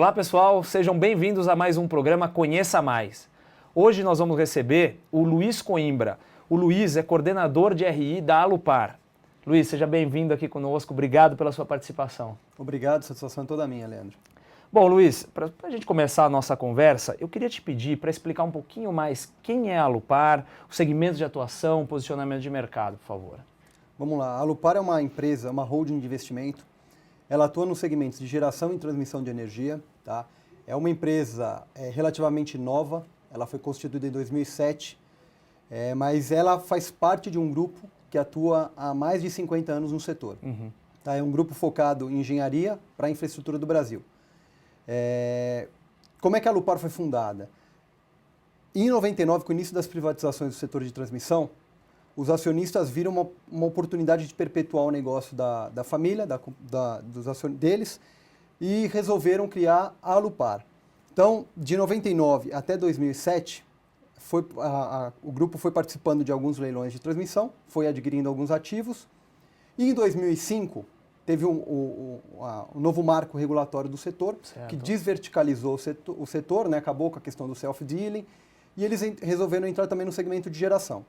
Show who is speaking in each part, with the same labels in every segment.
Speaker 1: Olá pessoal, sejam bem-vindos a mais um programa Conheça Mais. Hoje nós vamos receber o Luiz Coimbra. O Luiz é coordenador de RI da Alupar. Luiz, seja bem-vindo aqui conosco, obrigado pela sua participação.
Speaker 2: Obrigado, satisfação é toda minha, Leandro.
Speaker 1: Bom, Luiz, para a gente começar a nossa conversa, eu queria te pedir para explicar um pouquinho mais quem é a Alupar, o segmento de atuação, posicionamento de mercado, por favor.
Speaker 2: Vamos lá, a Alupar é uma empresa, uma holding de investimento. Ela atua nos segmentos de geração e transmissão de energia. Tá? É uma empresa relativamente nova, ela foi constituída em 2007, mas ela faz parte de um grupo que atua há mais de 50 anos no setor. Tá? É um grupo focado em engenharia para a infraestrutura do Brasil. Como é que a Alupar foi fundada? Em 99, com o início das privatizações do setor de transmissão, os acionistas viram uma oportunidade de perpetuar o negócio da família, deles, e resolveram criar a Alupar. Então, de 99 até 2007, o grupo foi participando de alguns leilões de transmissão, foi adquirindo alguns ativos, e em 2005 teve um novo marco regulatório do setor, certo, que desverticalizou o setor, né, acabou com a questão do self-dealing, e eles resolveram entrar também no segmento de geração.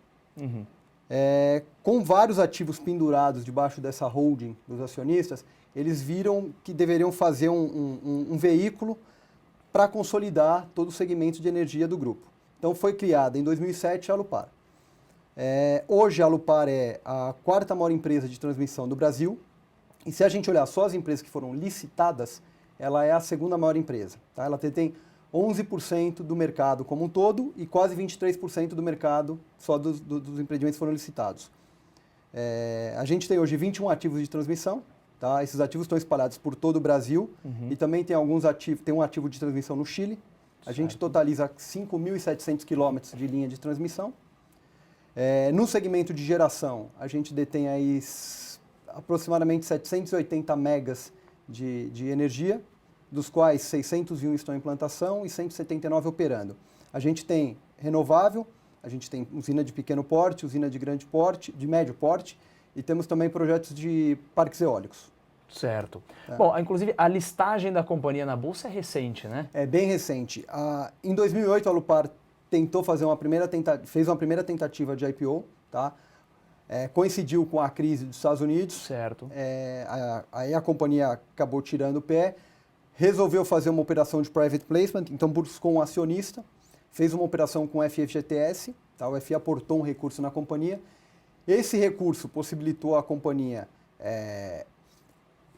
Speaker 2: Com vários ativos pendurados debaixo dessa holding dos acionistas, eles viram que deveriam fazer um veículo para consolidar todo o segmento de energia do grupo. Então foi criada em 2007 a Alupar. Hoje a Alupar é a quarta maior empresa de transmissão do Brasil, e se a gente olhar só as empresas que foram licitadas, ela é a segunda maior empresa. Tá? Ela tem 11% do mercado como um todo e quase 23% do mercado só dos empreendimentos foram licitados. A gente tem hoje 21 ativos de transmissão, tá? Esses ativos estão espalhados por todo o Brasil e também tem alguns ativos, tem um ativo de transmissão no Chile. A gente totaliza 5.700 quilômetros de linha de transmissão. No segmento de geração, a gente detém aí aproximadamente 780 megas de energia, dos quais 601 estão em implantação e 179 operando. A gente tem renovável, a gente tem usina de pequeno porte, usina de grande porte, de médio porte, e temos também projetos de parques eólicos.
Speaker 1: Certo. Bom, inclusive a listagem da companhia na Bolsa é recente, né?
Speaker 2: É bem recente. Em 2008 a Alupar tentou fazer fez uma primeira tentativa de IPO, tá? Coincidiu com a crise dos Estados Unidos.
Speaker 1: Certo.
Speaker 2: Aí a companhia acabou tirando o pé, resolveu fazer uma operação de private placement, então buscou um acionista, fez uma operação com o FGTS, tá? O FI aportou um recurso na companhia. Esse recurso possibilitou a companhia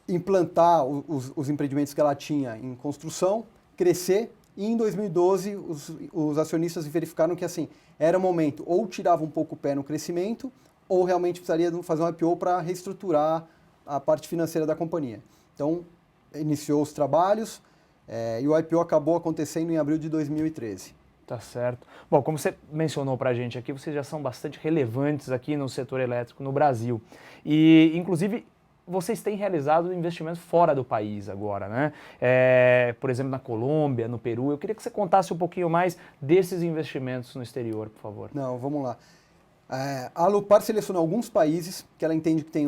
Speaker 2: implantar os empreendimentos que ela tinha em construção, crescer, e em 2012 os acionistas verificaram que assim, era o momento, ou tirava um pouco o pé no crescimento, ou realmente precisaria fazer um IPO para reestruturar a parte financeira da companhia. Então, iniciou os trabalhos e o IPO acabou acontecendo em abril de 2013.
Speaker 1: Tá certo. Bom, como você mencionou para a gente aqui, vocês já são bastante relevantes aqui no setor elétrico no Brasil. E, inclusive, vocês têm realizado investimentos fora do país agora, né? Por exemplo, na Colômbia, no Peru. Eu queria que você contasse um pouquinho mais desses investimentos no exterior, por favor.
Speaker 2: Não, vamos lá. A Alupar selecionou alguns países que ela entende que tem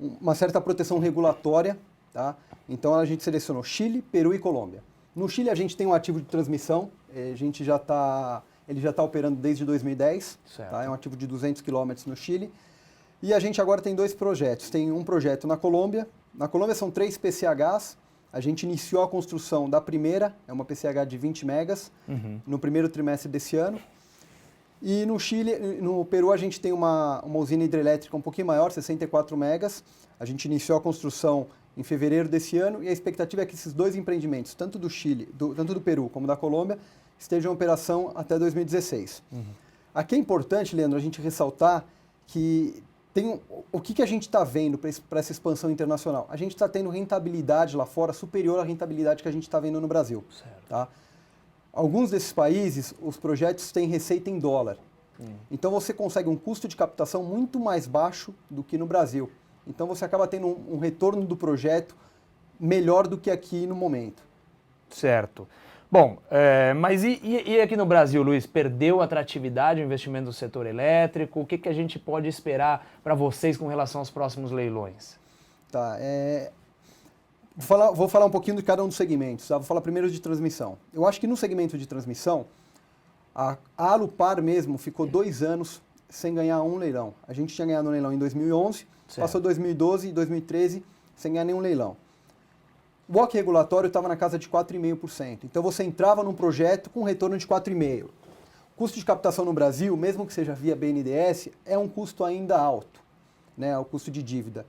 Speaker 2: uma certa proteção regulatória. Tá? Então a gente selecionou Chile, Peru e Colômbia. No Chile a gente tem um ativo de transmissão, ele já está operando desde 2010, tá? É um ativo de 200 quilômetros no Chile. E a gente agora tem dois projetos, tem um projeto na Colômbia. Na Colômbia são 3 PCHs, a gente iniciou a construção da primeira, é uma PCH de 20 megas, no primeiro trimestre desse ano. E no Peru a gente tem uma usina hidrelétrica um pouquinho maior, 64 megas, a gente iniciou a construção em fevereiro desse ano, e a expectativa é que esses dois empreendimentos, tanto do Peru como da Colômbia, estejam em operação até 2016. Aqui é importante, Leandro, a gente ressaltar que o que a gente está vendo para essa expansão internacional? A gente está tendo rentabilidade lá fora superior à rentabilidade que a gente está vendo no Brasil.
Speaker 1: Certo.
Speaker 2: Tá? Alguns desses países, os projetos têm receita em dólar. Então você consegue um custo de captação muito mais baixo do que no Brasil. Então você acaba tendo um retorno do projeto melhor do que aqui no momento.
Speaker 1: Certo. Bom, mas e aqui no Brasil, Luiz? Perdeu a atratividade o investimento do setor elétrico? O que a gente pode esperar para vocês com relação aos próximos leilões?
Speaker 2: Tá, Vou falar um pouquinho de cada um dos segmentos. Tá? Vou falar primeiro de transmissão. Eu acho que no segmento de transmissão, a Alupar mesmo ficou 2 anos sem ganhar um leilão. A gente tinha ganhado um leilão em 2011, passou 2012 e 2013 sem ganhar nenhum leilão. O WACC regulatório estava na casa de 4,5%. Então você entrava num projeto com retorno de 4,5%. O custo de captação no Brasil, mesmo que seja via BNDES, é um custo ainda alto, né? O custo de dívida.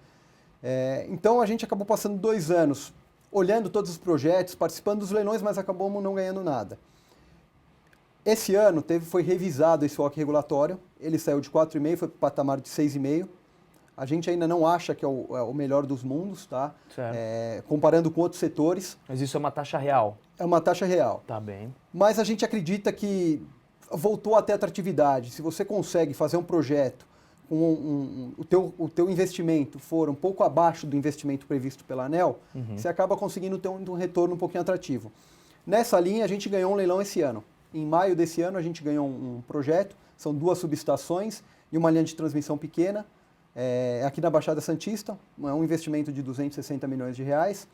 Speaker 2: Então a gente acabou passando 2 anos olhando todos os projetos, participando dos leilões, mas acabamos não ganhando nada. Esse ano foi revisado esse WACC regulatório, ele saiu de 4,5%, foi para o patamar de 6,5%. A gente ainda não acha que é o melhor dos mundos, tá? Comparando com outros setores.
Speaker 1: Mas isso é uma taxa real?
Speaker 2: É uma taxa real.
Speaker 1: Tá bem.
Speaker 2: Mas a gente acredita que voltou a ter atratividade. Se você consegue fazer um projeto com o teu investimento for um pouco abaixo do investimento previsto pela ANEEL, você acaba conseguindo ter um retorno um pouquinho atrativo. Nessa linha, a gente ganhou um leilão esse ano. Em maio desse ano, a gente ganhou um projeto, são 2 subestações e uma linha de transmissão pequena, aqui na Baixada Santista, é um investimento de 260 milhões de reais.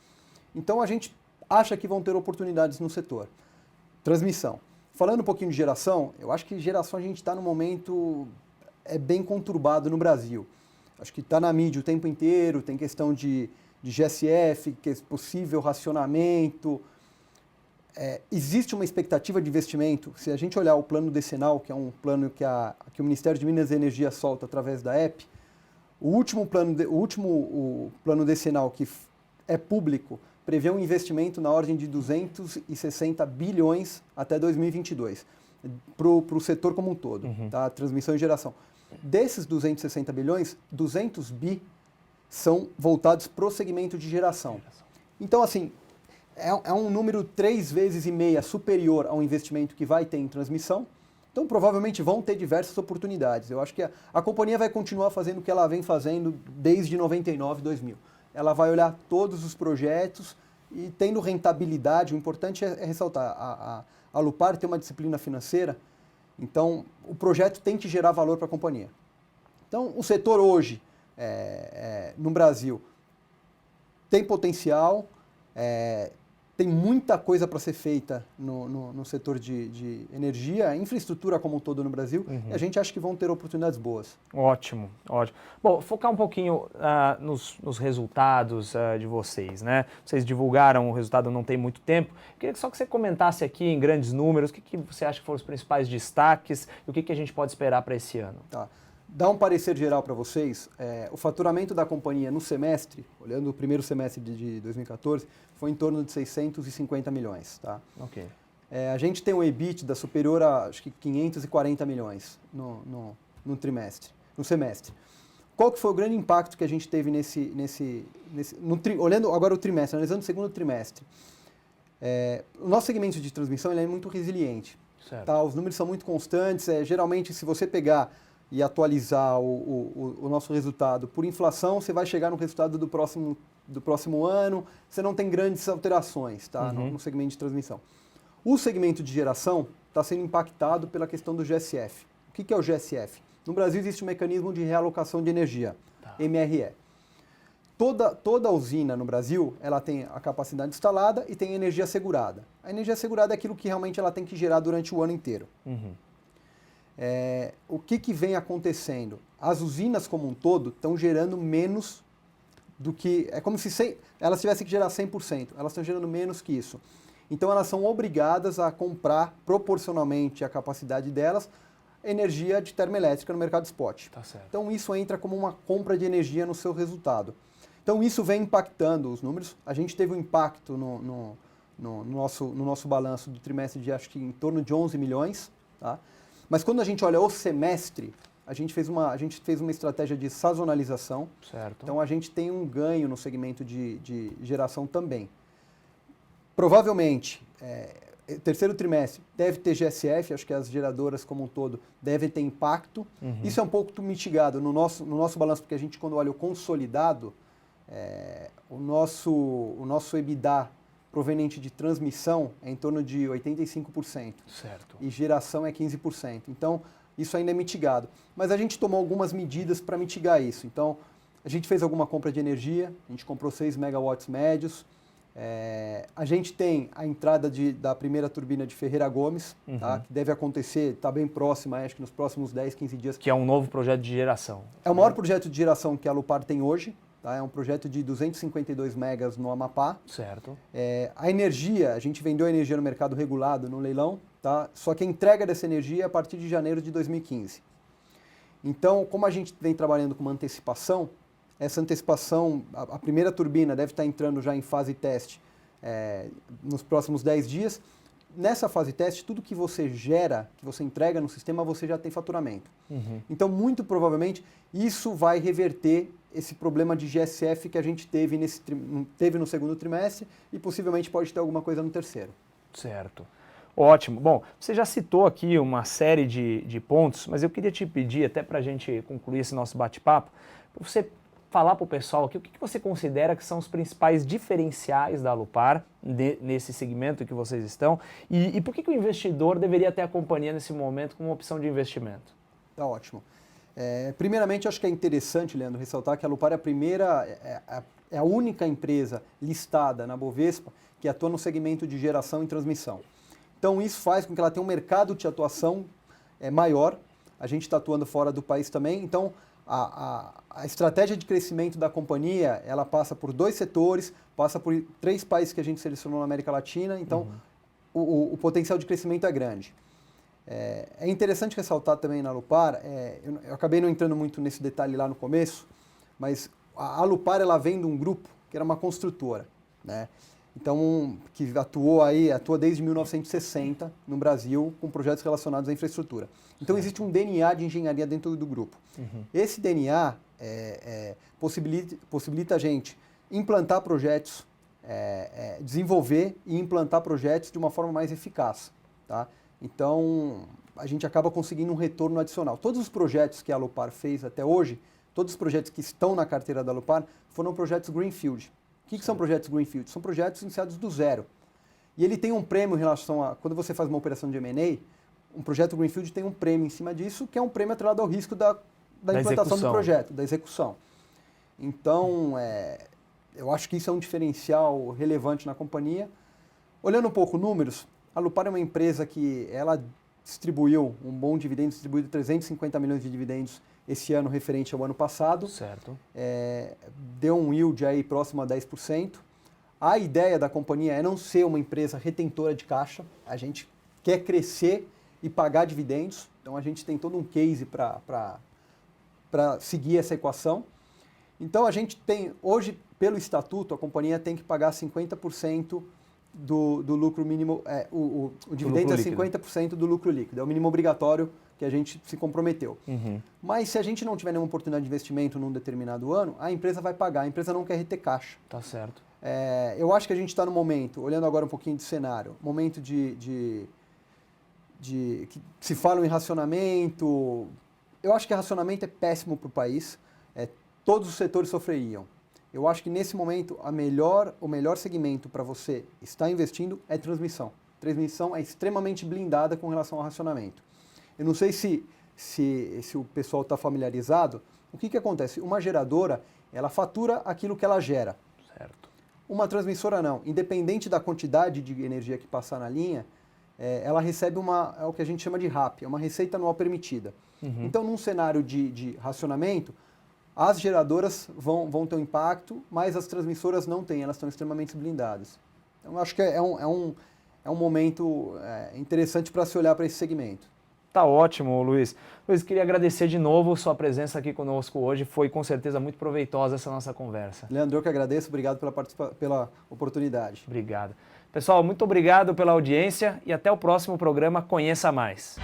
Speaker 2: Então, a gente acha que vão ter oportunidades no setor. Transmissão. Falando um pouquinho de geração, eu acho que geração a gente está num momento bem conturbado no Brasil. Acho que está na mídia o tempo inteiro, tem questão de GSF, que é possível racionamento. Existe uma expectativa de investimento. Se a gente olhar o plano decenal, que é um plano que o Ministério de Minas e Energia solta através da EP, o último plano decenal que é público prevê um investimento na ordem de 260 bilhões até 2022, para o setor como um todo, tá? Transmissão e geração. Desses 260 bilhões, 200 bi são voltados para o segmento de geração. Então, assim, é um número 3,5 vezes superior ao investimento que vai ter em transmissão. Então, provavelmente vão ter diversas oportunidades. Eu acho que a companhia vai continuar fazendo o que ela vem fazendo desde 99, 2000. Ela vai olhar todos os projetos e tendo rentabilidade. O importante é ressaltar, a Alupar tem uma disciplina financeira, então o projeto tem que gerar valor para a companhia. Então, o setor hoje, no Brasil, tem potencial, tem muita coisa para ser feita no setor de energia, infraestrutura como um todo no Brasil, e a gente acha que vão ter oportunidades boas.
Speaker 1: Ótimo, ótimo. Bom, focar um pouquinho nos resultados de vocês, né? Vocês divulgaram o resultado não tem muito tempo. Queria só que você comentasse aqui em grandes números o que você acha que foram os principais destaques e o que a gente pode esperar para esse ano.
Speaker 2: Tá. Dar um parecer geral para vocês, o faturamento da companhia no semestre, olhando o primeiro semestre de 2014, foi em torno de 650 milhões. Tá?
Speaker 1: Ok.
Speaker 2: A gente tem um EBITDA superior a acho que 540 milhões no semestre. Qual que foi o grande impacto que a gente teve olhando agora o trimestre, analisando o segundo trimestre? O nosso segmento de transmissão ele é muito resiliente. Tá? Os números são muito constantes, geralmente se você pegar e atualizar o nosso resultado por inflação, você vai chegar no resultado do próximo ano, você não tem grandes alterações, tá? No segmento de transmissão. O segmento de geração está sendo impactado pela questão do GSF. O que é o GSF? No Brasil existe um mecanismo de realocação de energia, MRE. Toda usina no Brasil, ela tem a capacidade instalada e tem energia segurada. A energia segurada é aquilo que realmente ela tem que gerar durante o ano inteiro. O que vem acontecendo? As usinas como um todo estão gerando menos do que... É como se elas tivessem que gerar 100%. Elas estão gerando menos que isso. Então elas são obrigadas a comprar proporcionalmente à capacidade delas energia de termoelétrica no mercado spot.
Speaker 1: Tá certo.
Speaker 2: Então isso entra como uma compra de energia no seu resultado. Então isso vem impactando os números. A gente teve um impacto no nosso balanço do trimestre de acho que em torno de 11 milhões. Tá? Mas quando a gente olha o semestre, a gente fez uma estratégia de sazonalização.
Speaker 1: Certo.
Speaker 2: Então a gente tem um ganho no segmento de geração também. Provavelmente, terceiro trimestre deve ter GSF, acho que as geradoras como um todo devem ter impacto. Isso é um pouco mitigado no nosso balanço, porque a gente quando olha o consolidado, o nosso EBITDA proveniente de transmissão é em torno de 85%.
Speaker 1: Certo.
Speaker 2: E geração é 15%. Então, isso ainda é mitigado. Mas a gente tomou algumas medidas para mitigar isso. Então, a gente fez alguma compra de energia, a gente comprou 6 megawatts médios, A gente tem a entrada da primeira turbina de Ferreira Gomes, tá? Que deve acontecer, está bem próxima, acho que nos próximos 10, 15 dias.
Speaker 1: Que é um novo projeto de geração.
Speaker 2: É o maior projeto de geração que a Alupar tem hoje. Tá? É um projeto de 252 megas no Amapá.
Speaker 1: Certo.
Speaker 2: A energia, a gente vendeu a energia no mercado regulado, no leilão, tá? Só que a entrega dessa energia é a partir de janeiro de 2015. Então, como a gente vem trabalhando com uma antecipação, essa antecipação, a primeira turbina deve estar entrando já em fase teste nos próximos 10 dias. Nessa fase teste, tudo que você gera, que você entrega no sistema, você já tem faturamento. Então, muito provavelmente, isso vai reverter esse problema de GSF que a gente teve no segundo trimestre e possivelmente pode ter alguma coisa no terceiro.
Speaker 1: Certo. Ótimo. Bom, você já citou aqui uma série de pontos, mas eu queria te pedir, até para a gente concluir esse nosso bate-papo, para você falar para o pessoal aqui o que você considera que são os principais diferenciais da Alupar nesse segmento que vocês estão e por que o investidor deveria ter a companhia nesse momento como uma opção de investimento?
Speaker 2: Tá ótimo. Primeiramente, acho que é interessante, Leandro, ressaltar que a Alupar é a única empresa listada na Bovespa que atua no segmento de geração e transmissão. Então, isso faz com que ela tenha um mercado de atuação maior. A gente está atuando fora do país também. Então, a estratégia de crescimento da companhia, ela passa por 2 setores, passa por 3 países que a gente selecionou na América Latina. Então, o potencial de crescimento é grande. É interessante ressaltar também na Alupar, eu acabei não entrando muito nesse detalhe lá no começo, mas a Alupar ela vem de um grupo que era uma construtora, né? Então, que atua desde 1960 no Brasil com projetos relacionados à infraestrutura. Então, existe um DNA de engenharia dentro do grupo. Esse DNA possibilita a gente implantar projetos, desenvolver e implantar projetos de uma forma mais eficaz, tá? Então, a gente acaba conseguindo um retorno adicional. Todos os projetos que a Alupar fez até hoje, todos os projetos que estão na carteira da Alupar, foram projetos Greenfield. O que são projetos Greenfield? São projetos iniciados do zero. E ele tem um prêmio em relação a... Quando você faz uma operação de M&A, um projeto Greenfield tem um prêmio em cima disso, que é um prêmio atrelado ao risco da implantação do projeto, da execução. Então, eu acho que isso é um diferencial relevante na companhia. Olhando um pouco números, a Alupar é uma empresa que ela distribuiu um bom dividendo, distribuiu 350 milhões de dividendos esse ano referente ao ano passado.
Speaker 1: Certo.
Speaker 2: Deu um yield aí próximo a 10%. A ideia da companhia é não ser uma empresa retentora de caixa. A gente quer crescer e pagar dividendos. Então a gente tem todo um case para seguir essa equação. Então a gente tem, hoje, pelo estatuto, a companhia tem que pagar 50% do lucro mínimo, o dividendo é 50% do lucro líquido, é o mínimo obrigatório que a gente se comprometeu. Mas se a gente não tiver nenhuma oportunidade de investimento num determinado ano, a empresa vai pagar, a empresa não quer reter caixa.
Speaker 1: Tá certo.
Speaker 2: Eu acho que a gente está no momento, olhando agora um pouquinho de cenário, momento que se fala em racionamento, eu acho que racionamento é péssimo para o país, todos os setores sofreriam. Eu acho que nesse momento o melhor segmento para você estar investindo é transmissão. Transmissão é extremamente blindada com relação ao racionamento. Eu não sei se o pessoal está familiarizado. O que acontece? Uma geradora, ela fatura aquilo que ela gera.
Speaker 1: Certo.
Speaker 2: Uma transmissora não. Independente da quantidade de energia que passar na linha, ela recebe é o que a gente chama de RAP, é uma receita anual permitida. Então, num cenário de racionamento, as geradoras vão ter um impacto, mas as transmissoras não têm, elas estão extremamente blindadas. Então, acho que é um momento interessante para se olhar para esse segmento.
Speaker 1: Tá ótimo, Luiz. Luiz, queria agradecer de novo sua presença aqui conosco hoje. Foi com certeza muito proveitosa essa nossa conversa.
Speaker 2: Leandro, eu que agradeço. Obrigado pela oportunidade.
Speaker 1: Obrigado. Pessoal, muito obrigado pela audiência e até o próximo programa Conheça Mais.